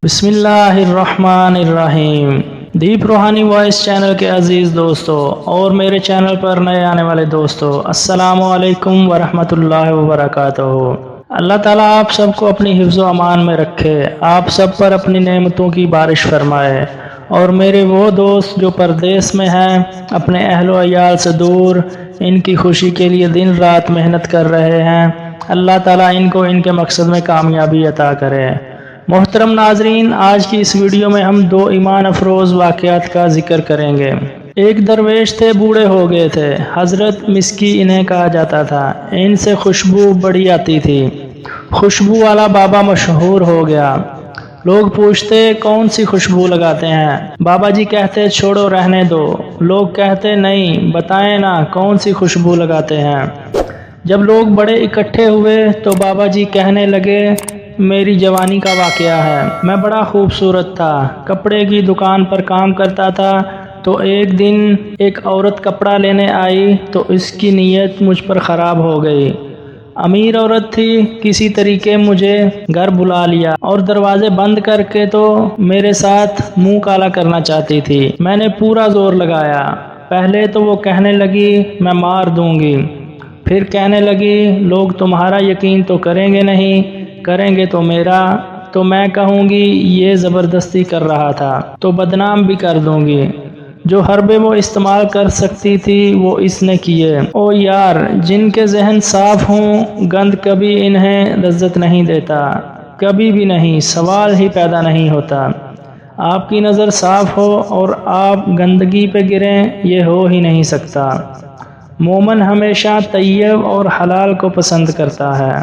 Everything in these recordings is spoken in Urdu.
بسم اللہ الرحمن الرحیم۔ دیپ روحانی وائس چینل کے عزیز دوستو اور میرے چینل پر نئے آنے والے دوستو، السلام علیکم ورحمۃ اللہ وبرکاتہ۔ اللہ تعالیٰ آپ سب کو اپنی حفظ و امان میں رکھے، آپ سب پر اپنی نعمتوں کی بارش فرمائے، اور میرے وہ دوست جو پردیس میں ہیں، اپنے اہل و عیال سے دور، ان کی خوشی کے لیے دن رات محنت کر رہے ہیں، اللہ تعالیٰ ان کو ان کے مقصد میں کامیابی عطا کرے۔ محترم ناظرین، آج کی اس ویڈیو میں ہم دو ایمان افروز واقعات کا ذکر کریں گے۔ ایک درویش تھے، بوڑھے ہو گئے تھے، حضرت مسکی انہیں کہا جاتا تھا، ان سے خوشبو بڑی آتی تھی، خوشبو والا بابا مشہور ہو گیا۔ لوگ پوچھتے کون سی خوشبو لگاتے ہیں، بابا جی کہتے چھوڑو رہنے دو، لوگ کہتے نہیں بتائیں نا کون سی خوشبو لگاتے ہیں۔ جب لوگ بڑے اکٹھے ہوئے تو بابا جی کہنے لگے میری جوانی کا واقعہ ہے، میں بڑا خوبصورت تھا، کپڑے کی دکان پر کام کرتا تھا، تو ایک دن ایک عورت کپڑا لینے آئی تو اس کی نیت مجھ پر خراب ہو گئی۔ امیر عورت تھی، کسی طریقے مجھے گھر بلا لیا اور دروازے بند کر کے تو میرے ساتھ منہ کالا کرنا چاہتی تھی۔ میں نے پورا زور لگایا، پہلے تو وہ کہنے لگی میں مار دوں گی، پھر کہنے لگی لوگ تمہارا یقین تو کریں گے نہیں، کریں گے تو میرا، تو میں کہوں گی یہ زبردستی کر رہا تھا تو بدنام بھی کر دوں گی۔ جو حربے وہ استعمال کر سکتی تھی وہ اس نے کیے۔ او یار، جن کے ذہن صاف ہوں گند کبھی انہیں لذت نہیں دیتا، کبھی بھی نہیں، سوال ہی پیدا نہیں ہوتا۔ آپ کی نظر صاف ہو اور آپ گندگی پہ گریں، یہ ہو ہی نہیں سکتا۔ مومن ہمیشہ طیب اور حلال کو پسند کرتا ہے،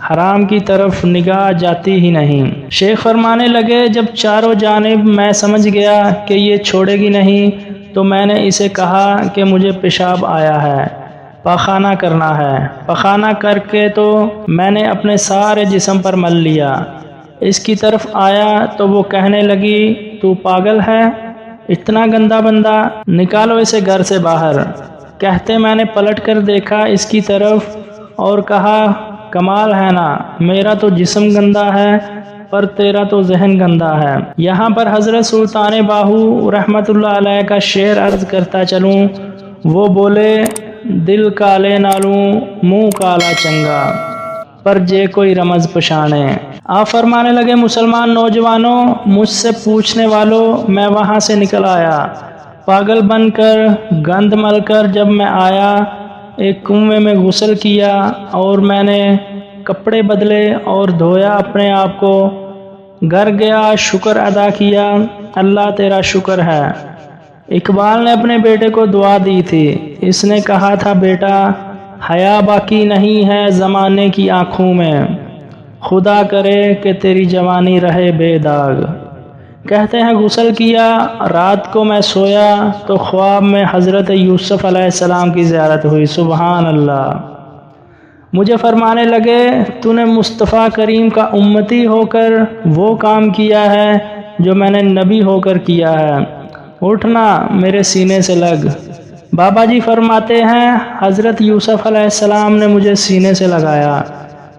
حرام کی طرف نگاہ جاتی ہی نہیں۔ شیخ فرمانے لگے جب چاروں جانب میں سمجھ گیا کہ یہ چھوڑے گی نہیں تو میں نے اسے کہا کہ مجھے پیشاب آیا ہے، پاخانہ کرنا ہے۔ پاخانہ کر کے تو میں نے اپنے سارے جسم پر مل لیا۔ اس کی طرف آیا تو وہ کہنے لگی تو پاگل ہے، اتنا گندا بندہ، نکالو اسے گھر سے باہر۔ کہتے میں نے پلٹ کر دیکھا اس کی طرف اور کہا کمال ہے نا، میرا تو جسم گندا ہے پر تیرا تو ذہن گندا ہے۔ یہاں پر حضرت سلطان باہو رحمت اللہ علیہ کا شعر عرض کرتا چلوں، وہ بولے دل کالے نالوں منہ کالا چنگا، پر جے کوئی رمز پشانے۔ آپ فرمانے لگے مسلمان نوجوانوں، مجھ سے پوچھنے والوں، میں وہاں سے نکل آیا، پاگل بن کر گند مل کر جب میں آیا، ایک کنویں میں غسل کیا اور میں نے کپڑے بدلے اور دھویا اپنے آپ کو، گھر گیا شکر ادا کیا، اللہ تیرا شکر ہے۔ اقبال نے اپنے بیٹے کو دعا دی تھی، اس نے کہا تھا بیٹا حیا باقی نہیں ہے زمانے کی آنکھوں میں، خدا کرے کہ تیری جوانی رہے بے داغ۔ کہتے ہیں غسل کیا، رات کو میں سویا تو خواب میں حضرت یوسف علیہ السلام کی زیارت ہوئی، سبحان اللہ۔ مجھے فرمانے لگے تو نے مصطفیٰ کریم کا امتی ہو کر وہ کام کیا ہے جو میں نے نبی ہو کر کیا ہے، اٹھنا میرے سینے سے لگ۔ بابا جی فرماتے ہیں حضرت یوسف علیہ السلام نے مجھے سینے سے لگایا،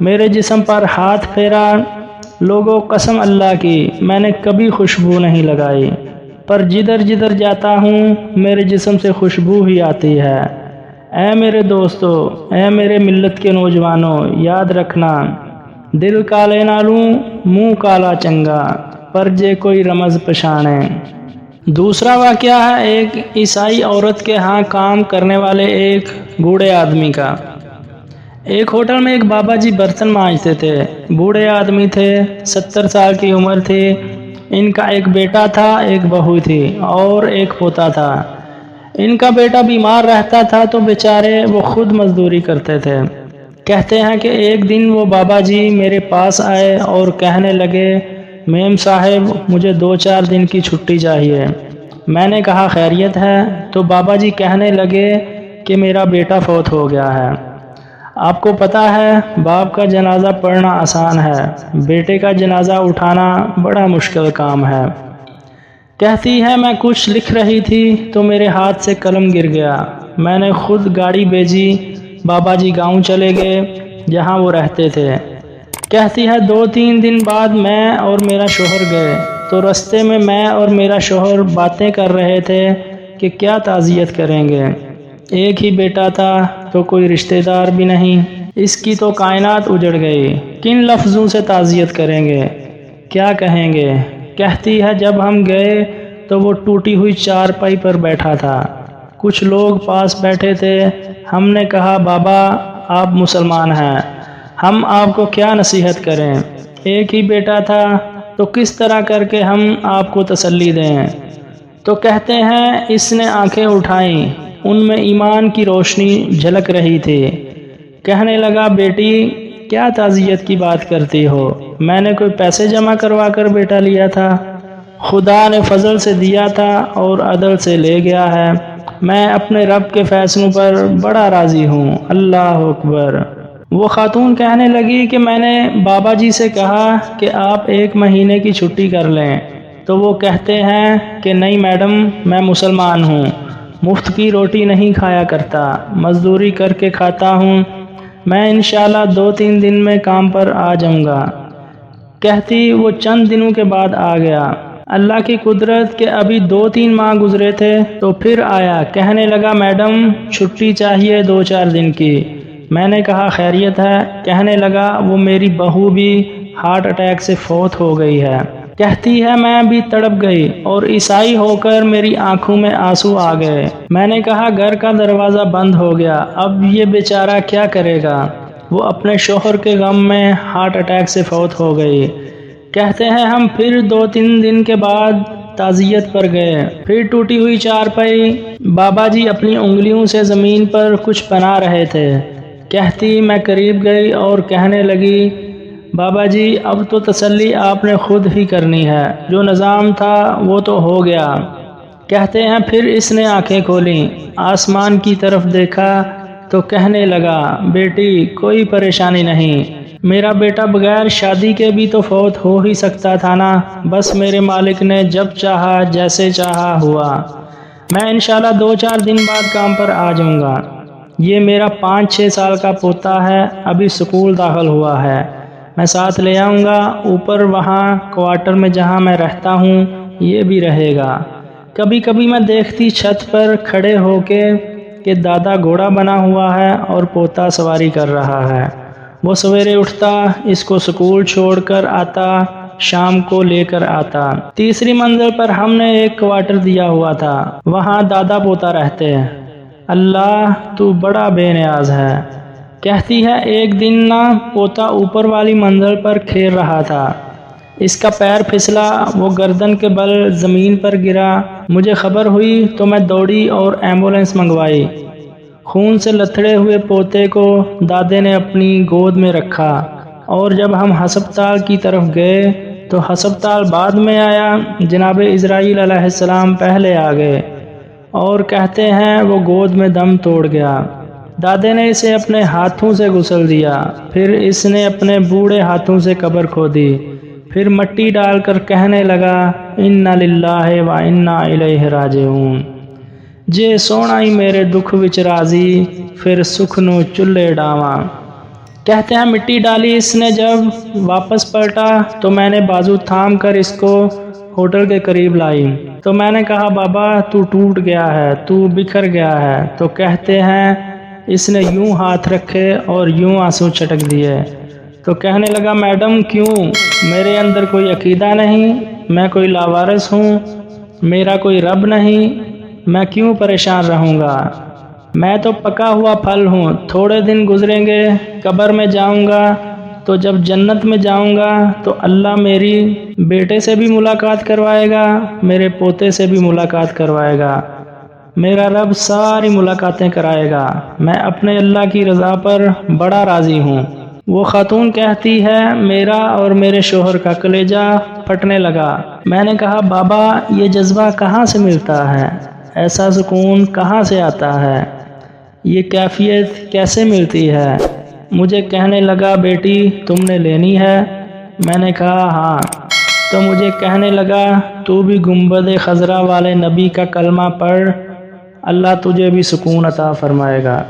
میرے جسم پر ہاتھ پھیرا، لوگوں قسم اللہ کی میں نے کبھی خوشبو نہیں لگائی، پر جدھر جدھر جاتا ہوں میرے جسم سے خوشبو ہی آتی ہے۔ اے میرے دوستو، اے میرے ملت کے نوجوانوں، یاد رکھنا دل کالے نالوں منہ کالا چنگا، پر جے کوئی رمز پشانے۔ دوسرا واقعہ ہے ایک عیسائی عورت کے ہاں کام کرنے والے ایک بوڑھے آدمی کا۔ ایک ہوٹل میں ایک بابا جی برتن مانجتے تھے، بوڑھے آدمی تھے، 70 سال کی عمر تھی، ان کا ایک بیٹا تھا، ایک بہو تھی اور ایک پوتا تھا۔ ان کا بیٹا بیمار رہتا تھا تو بیچارے وہ خود مزدوری کرتے تھے۔ کہتے ہیں کہ ایک دن وہ بابا جی میرے پاس آئے اور کہنے لگے میم صاحب مجھے 2-4 دن کی چھٹی چاہیے۔ میں نے کہا خیریت ہے؟ تو بابا جی کہنے لگے کہ میرا بیٹا فوت ہو گیا ہے۔ آپ کو پتہ ہے باپ کا جنازہ پڑھنا آسان ہے، بیٹے کا جنازہ اٹھانا بڑا مشکل کام ہے۔ کہتی ہے میں کچھ لکھ رہی تھی تو میرے ہاتھ سے قلم گر گیا، میں نے خود گاڑی بھیجی، بابا جی گاؤں چلے گئے جہاں وہ رہتے تھے۔ کہتی ہے 2-3 دن بعد میں اور میرا شوہر گئے، تو رستے میں اور میرا شوہر باتیں کر رہے تھے کہ کیا تعزیت کریں گے، ایک ہی بیٹا تھا تو کوئی رشتہ دار بھی نہیں، اس کی تو کائنات اجڑ گئی، کن لفظوں سے تعزیت کریں گے، کیا کہیں گے۔ کہتی ہے جب ہم گئے تو وہ ٹوٹی ہوئی چارپائی پر بیٹھا تھا، کچھ لوگ پاس بیٹھے تھے، ہم نے کہا بابا آپ مسلمان ہیں، ہم آپ کو کیا نصیحت کریں، ایک ہی بیٹا تھا تو کس طرح کر کے ہم آپ کو تسلی دیں۔ تو کہتے ہیں اس نے آنکھیں اٹھائیں، ان میں ایمان کی روشنی جھلک رہی تھی، کہنے لگا بیٹی کیا تعزیت کی بات کرتی ہو، میں نے کوئی پیسے جمع کروا کر بیٹا لیا تھا، خدا نے فضل سے دیا تھا اور عدل سے لے گیا ہے، میں اپنے رب کے فیصلوں پر بڑا راضی ہوں، اللہ اکبر۔ وہ خاتون کہنے لگی کہ میں نے بابا جی سے کہا کہ آپ 1 مہینے کی چھٹی کر لیں، تو وہ کہتے ہیں کہ نہیں میڈم میں مسلمان ہوں، مفت کی روٹی نہیں کھایا کرتا، مزدوری کر کے کھاتا ہوں، میں انشاءاللہ 2-3 دن میں کام پر آ جاؤں گا۔ کہتی وہ چند دنوں کے بعد آ گیا، اللہ کی قدرت کہ ابھی 2-3 ماہ گزرے تھے تو پھر آیا، کہنے لگا میڈم چھٹی چاہیے 2-4 دن کی، میں نے کہا خیریت ہے، کہنے لگا وہ میری بہو بھی ہارٹ اٹیک سے فوت ہو گئی ہے، کہتی ہے میں بھی تڑپ گئی اور عیسائی ہو کر میری آنکھوں میں آنسو آ گئے، میں نے کہا گھر کا دروازہ بند ہو گیا، اب یہ بیچارہ کیا کرے گا، وہ اپنے شوہر کے غم میں ہارٹ اٹیک سے فوت ہو گئی۔ کہتے ہیں ہم پھر 2-3 دن کے بعد تعزیت پر گئے، پھر ٹوٹی ہوئی چارپائی، بابا جی اپنی انگلیوں سے زمین پر کچھ بنا رہے تھے، کہتی میں قریب گئی اور کہنے لگی بابا جی اب تو تسلی آپ نے خود ہی کرنی ہے، جو نظام تھا وہ تو ہو گیا۔ کہتے ہیں پھر اس نے آنکھیں کھولیں، آسمان کی طرف دیکھا تو کہنے لگا بیٹی کوئی پریشانی نہیں، میرا بیٹا بغیر شادی کے بھی تو فوت ہو ہی سکتا تھا نا، بس میرے مالک نے جب چاہا جیسے چاہا ہوا، میں انشاءاللہ 2-4 دن بعد کام پر آ جاؤں گا۔ یہ میرا 5-6 سال کا پوتا ہے، ابھی سکول داخل ہوا ہے، میں ساتھ لے آؤں گا، اوپر وہاں کوارٹر میں جہاں میں رہتا ہوں یہ بھی رہے گا۔ کبھی کبھی میں دیکھتی چھت پر کھڑے ہو کے کہ دادا گھوڑا بنا ہوا ہے اور پوتا سواری کر رہا ہے، وہ سویرے اٹھتا اس کو سکول چھوڑ کر آتا، شام کو لے کر آتا۔ 3ری منزل پر ہم نے ایک کوارٹر دیا ہوا تھا، وہاں دادا پوتا رہتے ہیں، اللہ تو بڑا بے نیاز ہے۔ کہتی ہے ایک دن نا پوتا اوپر والی منزل پر کھیل رہا تھا، اس کا پیر پھسلا، وہ گردن کے بل زمین پر گرا، مجھے خبر ہوئی تو میں دوڑی اور ایمبولینس منگوائی، خون سے لتھڑے ہوئے پوتے کو دادے نے اپنی گود میں رکھا، اور جب ہم ہسپتال کی طرف گئے تو ہسپتال بعد میں آیا، جناب اسرائیل علیہ السلام پہلے آ گئے، اور کہتے ہیں وہ گود میں دم توڑ گیا، دادے نے اسے اپنے ہاتھوں سے غسل دیا، پھر اس نے اپنے بوڑھے ہاتھوں سے قبر کھودی، پھر مٹی ڈال کر کہنے لگا انا للہ و انا الیہ راجعون، جے سونا ہی میرے دکھ وچ راضی، پھر سکھ نو چلے ڈاواں۔ کہتے ہیں مٹی ڈالی اس نے، جب واپس پلٹا تو میں نے بازو تھام کر اس کو ہوٹل کے قریب لائی، تو میں نے کہا بابا تو ٹوٹ گیا ہے، تو بکھر گیا ہے، تو کہتے ہیں اس نے یوں ہاتھ رکھے اور یوں آنسو چھٹک دیے، تو کہنے لگا میڈم کیوں، میرے اندر کوئی عقیدہ نہیں، میں کوئی لاوارث ہوں، میرا کوئی رب نہیں، میں کیوں پریشان رہوں گا، میں تو پکا ہوا پھل ہوں، تھوڑے دن گزریں گے قبر میں جاؤں گا، تو جب جنت میں جاؤں گا تو اللہ میری بیٹے سے بھی ملاقات کروائے گا، میرے پوتے سے بھی ملاقات کروائے گا، میرا رب ساری ملاقاتیں کرائے گا، میں اپنے اللہ کی رضا پر بڑا راضی ہوں۔ وہ خاتون کہتی ہے میرا اور میرے شوہر کا کلیجہ پھٹنے لگا، میں نے کہا بابا یہ جذبہ کہاں سے ملتا ہے، ایسا سکون کہاں سے آتا ہے، یہ کیفیت کیسے ملتی ہے، مجھے کہنے لگا بیٹی تم نے لینی ہے، میں نے کہا ہاں، تو مجھے کہنے لگا تو بھی گنبد خضرا والے نبی کا کلمہ پڑھ، اللہ تجھے بھی سکون عطا فرمائے گا۔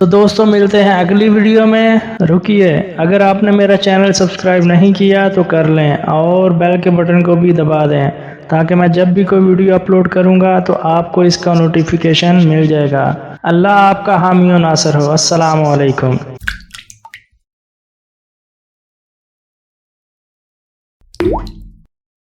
تو دوستوں ملتے ہیں اگلی ویڈیو میں. رکیے، اگر آپ نے میرا چینل سبسکرائب نہیں کیا تو کر لیں اور بیل کے بٹن کو بھی دبا دیں تاکہ میں جب بھی کوئی ویڈیو اپلوڈ کروں گا تو آپ کو اس کا نوٹیفیکیشن مل جائے گا. اللہ آپ کا حامی و ناصر ہو. السلام علیکم.